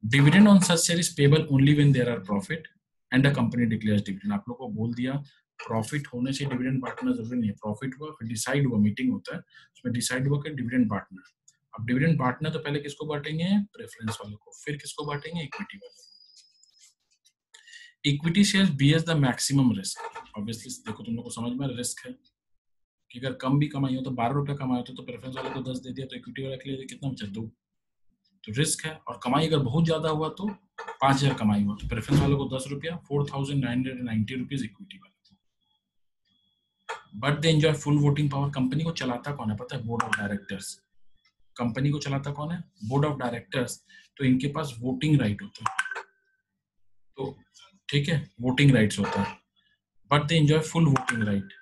Speaker 1: Dividend on such share is payable only when there are profit and the company declares dividend. आप लोग को बोल दिया, प्रॉफिट होने से डिविडेंड बांटना जरूरी नहीं है। प्रॉफिट हुआ, फिर डिसाइड हुआ, मीटिंग होता है, उसमें डिसाइड हुआ कि डिविडेंड बांटना। अब डिविडेंड बांटना तो पहले किसको बांटेंगे? प्रेफरेंस वाले को। फिर किसको बांटेंगे? इक्विटी वाले को। Equity share bears the maximum risk. Obviously देखो, तुम लोग को समझ में रिस्क है कि अगर कम भी कमाई हो तो 12 रुपए कमाई हो तो प्रेफरेंस वाले को 10 दे दिया, तो इक्विटी वाले के लिए कितना बचा? 2। तो रिस्क है। और कमाई अगर बहुत ज्यादा हुआ तो 5,000 कमाई हुआ तो प्रेफरेंस वाले को 10 रुपया, 4,990 रुपीज इक्विटी वाले को। But they enjoy full voting power. Company को चलाता कौन है पता है? Board of directors. कंपनी को चलाता कौन है? Board of directors. तो इनके पास वोटिंग राइट होता है, तो ठीक है, वोटिंग राइट्स होता है। But they enjoy full voting right,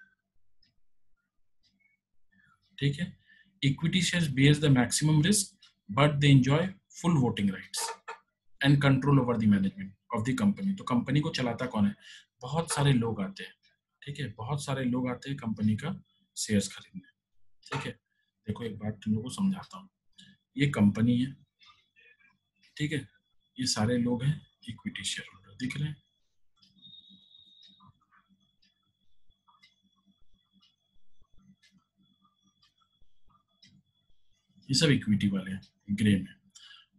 Speaker 1: ठीक है। Equity shares bears the maximum risk but they enjoy full voting rights and control over the management of the company. तो कंपनी को चलाता कौन है? बहुत सारे लोग आते हैं, ठीक है, बहुत सारे लोग आते हैं कंपनी का शेयर्स खरीदने, ठीक है। देखो एक बात तुम लोग को समझाता हूँ। ये कंपनी है, ठीक है, ये सारे लोग हैं इक्विटी शेयर होल्डर, दिख रहे हैं? ये सब इक्विटी वाले हैं ग्रे में,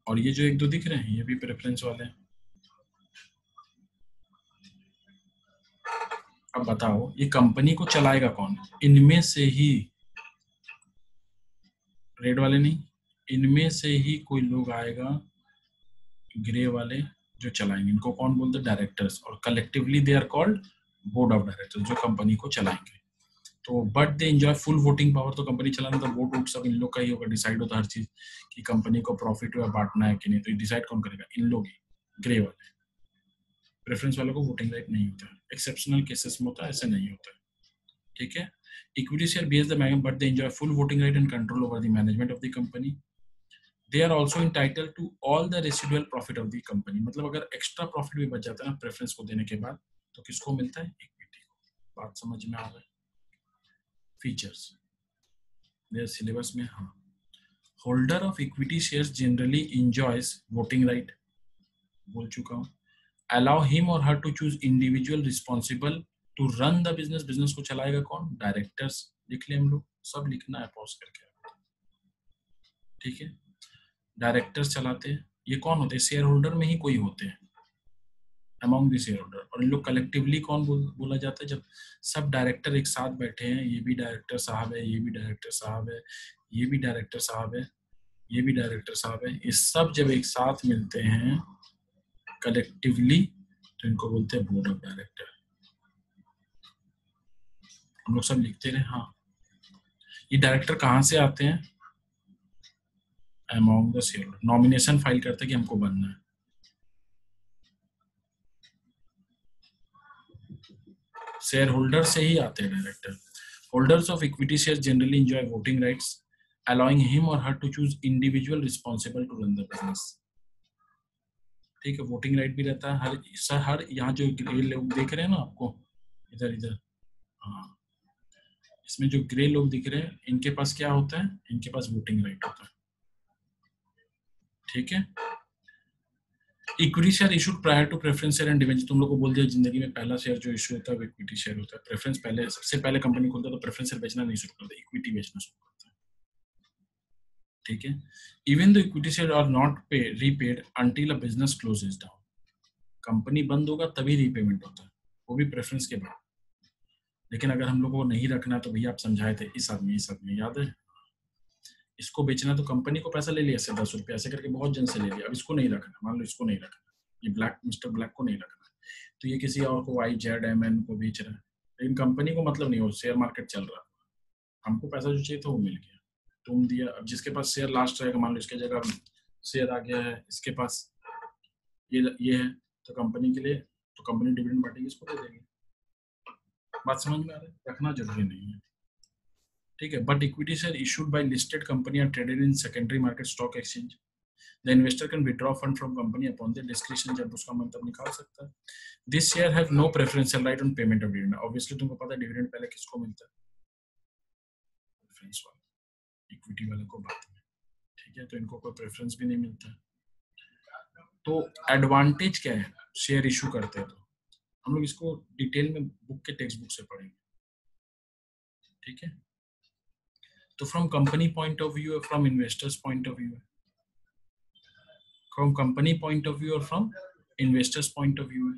Speaker 1: और ये जो एक दो दिख रहे हैं ये भी प्रेफरेंस वाले हैं। अब बताओ ये कंपनी को चलाएगा कौन? इनमें से ही, रेड वाले नहीं, इनमें से ही कोई लोग आएगा ग्रे वाले जो चलाएंगे। इनको कौन बोलते हैं? डायरेक्टर्स। और collectively they are called board of directors, जो कंपनी को चलाएंगे। तो but they enjoy full voting power. तो कंपनी चलाना तो वोट वोट सब इन लोग का ही होगा, डिसाइड होता हर चीज कि कंपनी को प्रॉफिट हुआ बांटना है कि नहीं, तो डिसाइड कौन करेगा? इन लोग ही, ग्रे वाले। प्रेफरेंस वालों को वोटिंग राइट नहीं होता है, एक्सेप्शनल केसेस में होता है, ऐसे नहीं होता है, ठीक है। Equity share bears the maximum but they enjoy full voting right and control over the management of the company. They are also entitled to all the residual profit of the company. मतलब अगर extra profit भी बच जाता है ना preference को देने के बाद, तो किसको मिलता है? इक्विटी को। बात समझ में आ रहा है? फीचर्स मेरे सिलेबस में, हाँ। Holder of equity shares generally enjoys voting right, बोल चुका हूँ। Allow him or her to choose individual responsible to run the business. Business को चलाएगा कौन? डायरेक्टर्स। लिख ले हम लोग, सब लिखना है पॉज करके, ठीक है। डायरेक्टर्स चलाते हैं। ये कौन होते हैं? शेयर होल्डर में ही कोई होते हैं अमॉन्ग द शेयर होल्डर। और इन लोग कलेक्टिवली कौन बोला जाता है? जब सब डायरेक्टर एक साथ बैठे हैं, ये भी डायरेक्टर साहब है, ये भी डायरेक्टर साहब है, ये भी डायरेक्टर साहब है, ये भी डायरेक्टर साहब है, ये सब जब एक साथ मिलते हैं कलेक्टिवली, तो इनको बोलते हैं बोर्ड ऑफ डायरेक्टर। हम लोग सब लिखते रहे, हाँ। ये डायरेक्टर कहाँ से आते हैं? Among the share holder. Nomination file करते हैं कि हमको बनना है, शेयर होल्डर से ही आते हैं director. Holders of equity share generally enjoy voting rights, allowing him or her to choose individual responsible to run the business. ठीक है, वोटिंग राइट भी रहता है। हर यहाँ जो ग्रे लोग देख रहे हैं ना आपको इधर इधर, हाँ, इसमें जो ग्रे लोग दिख रहे हैं इनके पास क्या होता है, इनके पास वोटिंग राइट होता है। ठीक है, equity share issued prior to preference share and debenture. तुम लोग को बोल दिया जिंदगी में पहला शेयर जो इशू होता है वो इक्विटी शेयर होता है। प्रेफरेंस पहले, सबसे पहले कंपनी खोलता है तो प्रेफरेंस शेयर बेचना नहीं शुरू करता, इक्विटी बेचना शुरू करता है। ठीक है, even the equity share are not repaid until a business closes down. Company बंद होगा तभी रीपेमेंट होता है, वो भी प्रेफरेंस के बाद। लेकिन अगर हम लोग को नहीं रखना तो भैया आप समझाए थे, इस आदमी याद है, इसको बेचना तो कंपनी को पैसा ले लिया से 10 रुपये ऐसे करके बहुत जन से ले लिया। अब इसको नहीं रखना, मान लो इसको नहीं रखना, ये ब्लैक मिस्टर ब्लैक को नहीं रखना, तो ये किसी और को YZMN को बेच रहा है, लेकिन कंपनी को मतलब नहीं, हो शेयर मार्केट चल रहा है, हमको पैसा जो चाहिए था वो मिल गया, तुम दिया। अब जिसके पास शेयर लास्ट रहेगा, मान लो इसके जगह शेयर आ गया है इसके पास, ये है, तो कंपनी के लिए, तो कंपनी डिविडेंड बांटेगी, इसको दे देगी। बात समझ में आ रहा है, रखना जरूरी नहीं है। ठीक है, but equity share issued by listed company are traded in secondary market stock exchange. The investor can withdraw fund from company upon the description, जब उसका मन तब निकाल सकता है। This share have no preferential right on payment of dividend. Obviously तुमको पता है डिविडेंड पहले किसको मिलता है, प्रेफरेंस वाला, इक्विटी वाले को बाद में। ठीक है, तो इनको कोई प्रेफरेंस भी नहीं मिलता। तो एडवांटेज क्या है शेयर इशू करते हैं, तो हम लोग इसको डिटेल में बुक के टेक्स्ट बुक से पढ़ेंगे। ठीक है, तो from company point of view, from investors point of view, from company point of view और from investors point of view,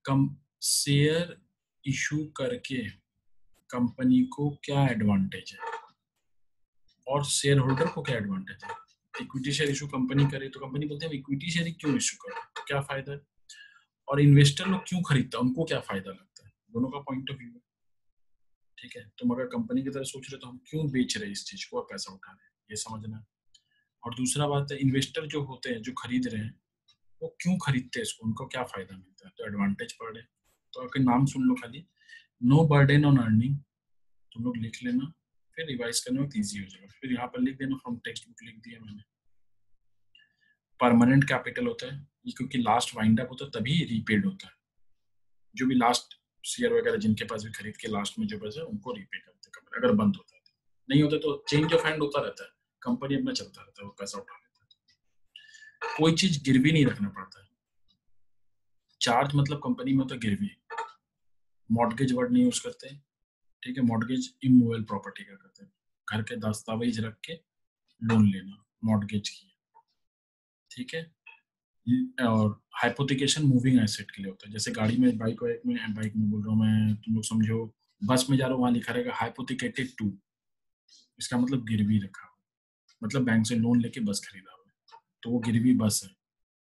Speaker 1: कम शेयर इशू करके कंपनी को क्या एडवांटेज है और शेयर होल्डर को क्या एडवांटेज है। इक्विटी शेयर इशू कंपनी करे तो कंपनी बोलते हैं इक्विटी शेयर क्यों इशू करें, तो क्या फायदा है, और इन्वेस्टर लोग क्यों खरीदता है, उनको क्या फायदा लगता है, दोनों का पॉइंट ऑफ व्यू है। ठीक है, तुम अगर कंपनी की तरह सोच रहे तो हम क्यों बेच रहे हैं इस चीज को और पैसा उठा रहे हैं, ये समझना है। और दूसरा बात है, इन्वेस्टर जो होते हैं जो खरीद रहे हैं वो क्यों खरीदते हैं इसको, उनको क्या फायदा मिलता है, तो एडवांटेज पढ़ रहे। तो अगर नाम सुन लो खाली, नो बर्डन ऑन अर्निंग, तुम लोग लिख लेना, फिर रिवाइज करने में ईजी हो जाएगा। फिर यहाँ पर लिख देना, फ्रॉम टेक्स्ट बुक लिख दिया मैंने। परमानेंट कैपिटल होता है ये, क्योंकि लास्ट वाइंड अप होता है तभी रीपेड होता है। जो भी लास्ट शेयर वगैरह जिनके पास भी खरीद के लास्ट में जो बचा है उनको रीपे करते हैं, अगर बंद होता है। नहीं होता तो चेंज ऑफ हैंड होता रहता है, कंपनी अपना चलता रहता है, वो पैसा उठा लेता है। कोई चीज गिरवी नहीं रखना पड़ता है। चार्ज मतलब कंपनी में होता है गिरवी, मॉर्गेज वर्ड नहीं यूज करते। ठीक है, मॉर्गेज इमूवेबल प्रॉपर्टी का करते हैं, घर के दस्तावेज रख के लोन लेना, मॉर्गेज की। ठीक है, और हाइपोथिकेशन मूविंग एसेट के लिए होता है, जैसे गाड़ी में बाइक में बोल रहा हूँ मैं, तुम लोग समझो बस में जा रहा हूँ, वहां लिखा रहेगा हाइपोथिकेटेड टू, इसका मतलब गिरवी रखा हुआ, मतलब बैंक से लोन लेके बस खरीदा हुआ, तो वो गिरवी बस है।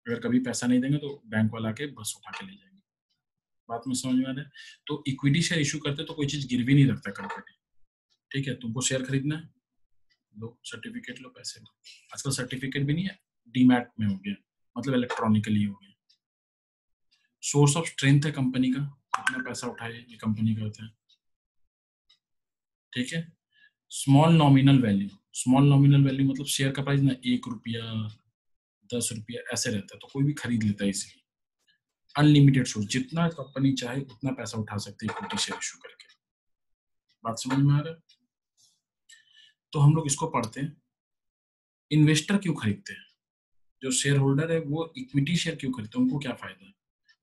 Speaker 1: अगर कभी पैसा नहीं देंगे तो बैंक वाला के बस उठा के ले जाएंगे। बात में समझ में आ रहा है। तो इक्विटी शेयर इशू करते तो कोई चीज गिरवी नहीं रखता कंपनी। ठीक है, तुमको शेयर खरीदना है, लो सर्टिफिकेट लो, पैसे लो। आजकल सर्टिफिकेट भी नहीं है, डीमैट में हो गया, मतलब इलेक्ट्रॉनिकली हो गया। सोर्स ऑफ स्ट्रेंथ है कंपनी का, कितना पैसा उठाए ये कंपनी का होता है। ठीक है, small nominal value, small nominal value मतलब शेयर का प्राइस ना 1 रुपया 10 रुपया ऐसे रहता है, तो कोई भी खरीद लेता है इसलिए। अनलिमिटेड सोर्स, जितना कंपनी चाहे उतना पैसा उठा सकती है इक्विटी शेयर इशू करके। बात समझ में आ रहा है। तो हम लोग इसको पढ़ते हैं, इन्वेस्टर क्यों खरीदते हैं, जो शेयर होल्डर है वो इक्विटी शेयर क्यों खरीदते हैं, उनको क्या फायदा है।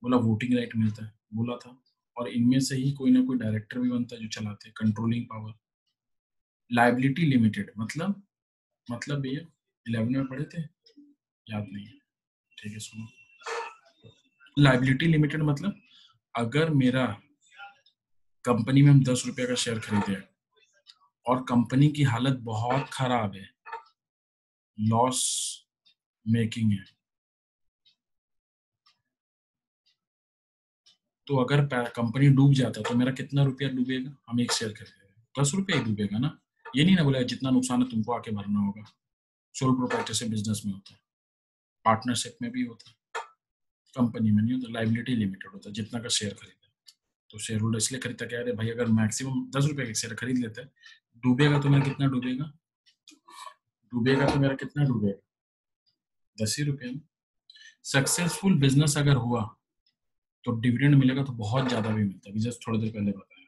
Speaker 1: बोला वोटिंग राइट मिलता है, बोला था, और इनमें से ही कोई ना कोई डायरेक्टर भी बनता है जो चलाते हैं, कंट्रोलिंग पावर। लाइबिलिटी लिमिटेड मतलब भैया 11 में पढ़े थे, याद नहीं है। ठीक है, सुनो, लाइबिलिटी लिमिटेड मतलब अगर मेरा कंपनी में हम 10 रुपए का शेयर खरीदे और कंपनी की हालत बहुत खराब है, लॉस मेकिंग है, तो अगर कंपनी डूब जाता है तो मेरा कितना रुपया डूबेगा, हम एक शेयर खरीदेंगे 10 रुपया ही डूबेगा ना। ये नहीं ना बोला जितना नुकसान है तुमको आके भरना होगा। सोल प्रोप्राइटरशिप बिजनेस में होता है, पार्टनरशिप में भी होता है, कंपनी में नहीं होता। लाइबिलिटी लिमिटेड होता है, जितना का शेयर खरीदा, तो शेयर होल्डर इसलिए खरीदता क्या है, भाई अगर मैक्सिमम 10 रुपए का शेयर खरीद लेता है, डूबेगा तो मेरा कितना डूबेगा, डूबेगा तो मेरा कितना डूबेगा 10 ही रुपये में। सक्सेसफुल बिजनेस अगर हुआ तो डिविडेंड मिलेगा तो बहुत ज्यादा भी मिलता है। जस्ट थोड़ी देर पहले बताया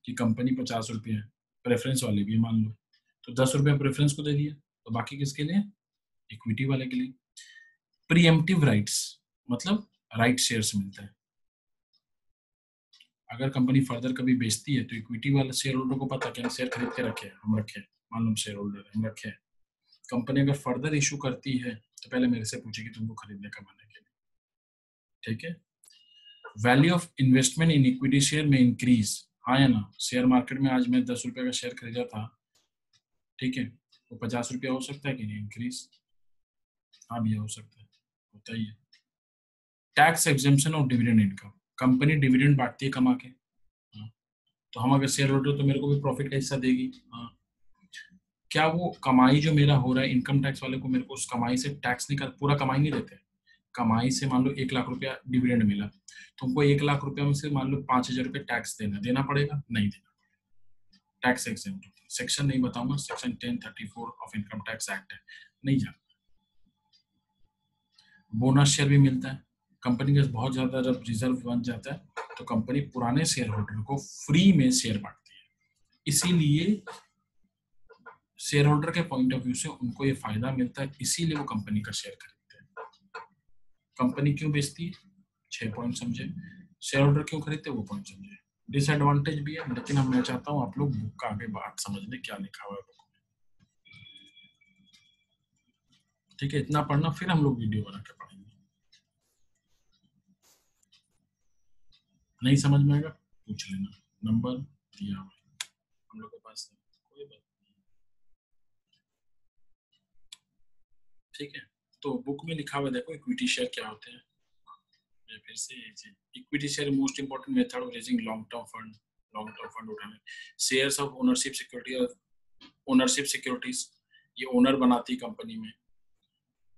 Speaker 1: कि कंपनी 50 रुपये है, प्रेफरेंस वाली भी मान लो, तो 10 रुपये प्रेफरेंस को दे दिया, तो बाकी किसके लिए? इक्विटी वाले के लिए। प्रीएम्प्टिव राइट्स मतलब राइट शेयर्स मिलता है। अगर कंपनी फर्दर कभी बेचती है तो इक्विटी वाले शेयर होल्डर को पता क्या शेयर खरीद के रखे, हम रखे, मान लो शेयर होल्डर हम रखे। कंपनी अगर फर्दर इशू करती है तो पहले मेरे से पूछेगी तुमको खरीदने का मन है के लिए, ठीक है। Value of investment in equity share में इंक्रीज, हाँ या ना? शेयर मार्केट में आज मैं 10 रुपए का शेयर खरीदा था, ठीक है, वो 50 रुपया हो सकता है कि नहीं इंक्रीज? हाँ भैया हो सकता है, होता ही है। Tax exemption of dividend income, company dividend बांटती है कमा के, हाँ, तो हम अगर शेयर होल्डर तो मेरे को भी प्रॉफिट का हिस्सा देगी, हाँ। क्या वो कमाई जो मेरा हो रहा है, इनकम टैक्स वाले को मेरे को उस कमाई से टैक्स नहीं कर, पूरा कमाई नहीं देते। कमाई से मान लो 1 लाख रुपया डिविडेंड मिला, तुमको 1 लाख रुपया में से मान लो 5,000 रुपये टैक्स देना पड़ेगा? नहीं देना, टैक्स एग्जेम्प्ट होता है। सेक्शन नहीं बताऊंगा, section 1034 of income tax act है, नहीं जाना। बोनस शेयर भी मिलता है, कंपनी का बहुत ज्यादा जब रिजर्व बन जाता है तो कंपनी पुराने शेयर होल्डर को फ्री में शेयर बांटती है, इसीलिए शेयर होल्डर के पॉइंट ऑफ व्यू से उनको ये फायदा मिलता है, इसीलिए वो कंपनी का शेयर खरीदते हैं। कंपनी क्यों बेचती है? 6 पॉइंट समझे। शेयर होल्डर क्यों खरीदते हैं? वो पॉइंट समझे। डिसएडवांटेज भी है, लेकिन अब मैं चाहता हूँ आप लोग बुक का आगे बात समझ लें क्या लिखा हुआ है बुक में, ठीक है। इतना पढ़ना, फिर हम लोग वीडियो बना के पढ़ेंगे। नहीं समझ में आएगा पूछ लेना, नंबर दिया हुआ है हम लोग के पास, कोई बात नहीं, ठीक है। तो बुक में लिखा हुआ देखो इक्विटी शेयर क्या होते हैं। फिर से equity share most important method of raising long term fund उठाने। Shares of ownership security, ownership securities, ये ओनर बनाती कंपनी में।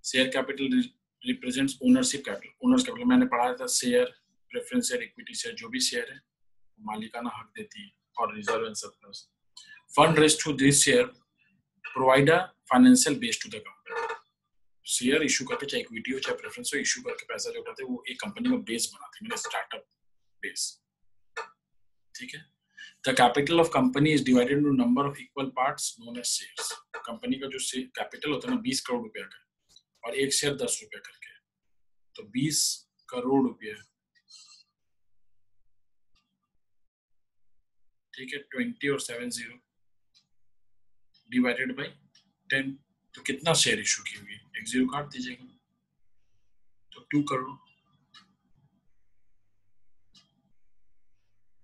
Speaker 1: Share capital represents ownership capital, owners capital मैंने पढ़ाया था। Share, preference share, equity share, जो भी शेयर है मालिकाना हक देती है, और reserve and surplus. Fund raised through this share provide a financial base to the company. Share issue करके, चाहे इक्विटी हो चाहे प्रेफरेंस हो, इशू करके पैसा जो उठाते हैं वो एक कंपनी का बेस बनाते हैं, मतलब स्टार्टअप बेस, ठीक है। The capital of company is divided into number of equal parts known as shares. Company का जो कैपिटल होता है ना 20 करोड़ रुपया का, और एक शेयर 10 रुपया करके, तो 20 करोड़ रुपया, ठीक है। 20 और 7 0 डिवाइडेड बाई 10, तो कितना शेयर इशू की होगी? एक जीरो काट दीजिएगा, तो 2 करोड़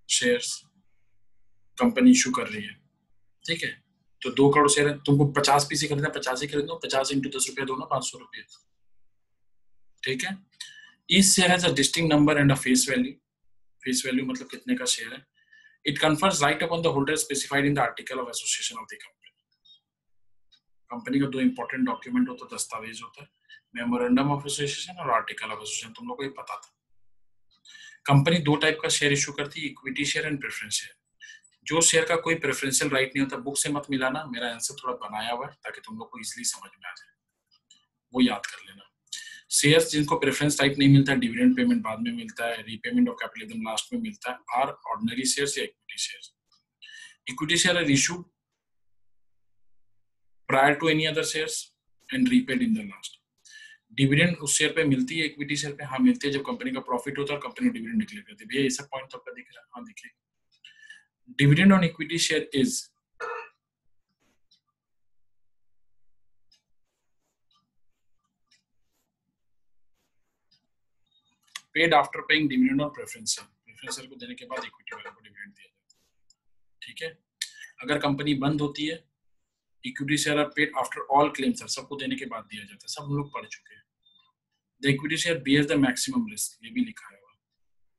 Speaker 1: शेयर्स कंपनी इशू कर रही है, ठीक है। तो 2 करोड़ शेयर है, तुमको 50 पीस ही खरीदना, 50 ही खरीद लो, 50 इंटू 10 रुपया दो ना, 500 रुपये, ठीक है। इस share has a distinct number and a face value. Face value मतलब कितने का शेयर है। It confers right upon the holder specified in the article of association of the company. Company का 2 इंपॉर्टेंट डॉक्यूमेंट होता है, दस्तावेज होता है, मेमोरेंडम ऑफ एसोसिएशन और आर्टिकल ऑफ एसोसिएशन, तुम लोग को ये पता था। कंपनी 2 टाइप का शेयर इशू करती है, equity share and preference share. जो शेयर का कोई प्रेफरेंशियल राइट नहीं होता, बुक से मत मिलाना, मेरा आंसर थोड़ा बनाया हुआ है ताकि तुम लोग को इजीली समझ में आ जाए, वो याद कर लेना। शेयर्स जिनको प्रेफरेंस राइट नहीं मिलता, डिविडेंड पेमेंट बाद में मिलता है, रीपेमेंट ऑफ कैपिटल एकदम लास्ट में मिलता है, आर ऑर्डिनरी शेयर्स या equity shares. Equity share are issued prior to any other shares and repaid in the last. Dividend उस शेयर पे मिलती है, इक्विटी शेयर पे हाँ मिलती है, जब कंपनी का प्रॉफिट होता है और कंपनी डिविडेंड डिक्लेयर करती है। भैया ये सब पॉइंट तो आपका दिख रहा है? हाँ दिखेगा। Dividend on equity share is paid after paying dividend on preference share. Preference share को देने के बाद इक्विटी वाले को डिविडेंड दिया जाता है, ठीक है। अगर कंपनी बंद होती है, equity share are paid after all claims, सबको देने के बाद दिया जाता है, सब हम लोग पढ़ चुके हैं। The equity share bears the maximum risk, ये भी लिखा है।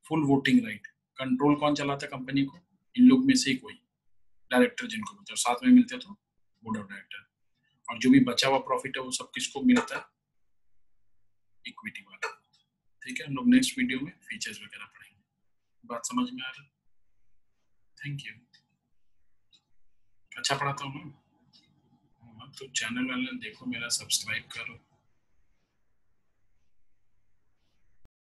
Speaker 1: फुल वोटिंग राइट, कंट्रोल कौन चलाता है कंपनी को? इन लोग में से ही कोई, डायरेक्टर जिनको मिलता है, साथ में मिलते हैं तो बोर्ड ऑफ डायरेक्टर, और जो भी बचा हुआ प्रॉफिट है वो सब किसको मिलता है? इक्विटी वाला, ठीक है। हम लोग नेक्स्ट वीडियो में फीचर्स वगैरह पढ़ेंगे। बात समझ में आ रही? Thank you. अच्छा पढ़ाता हूँ ना, तो चैनल वाले देखो मेरा, सब्सक्राइब करो।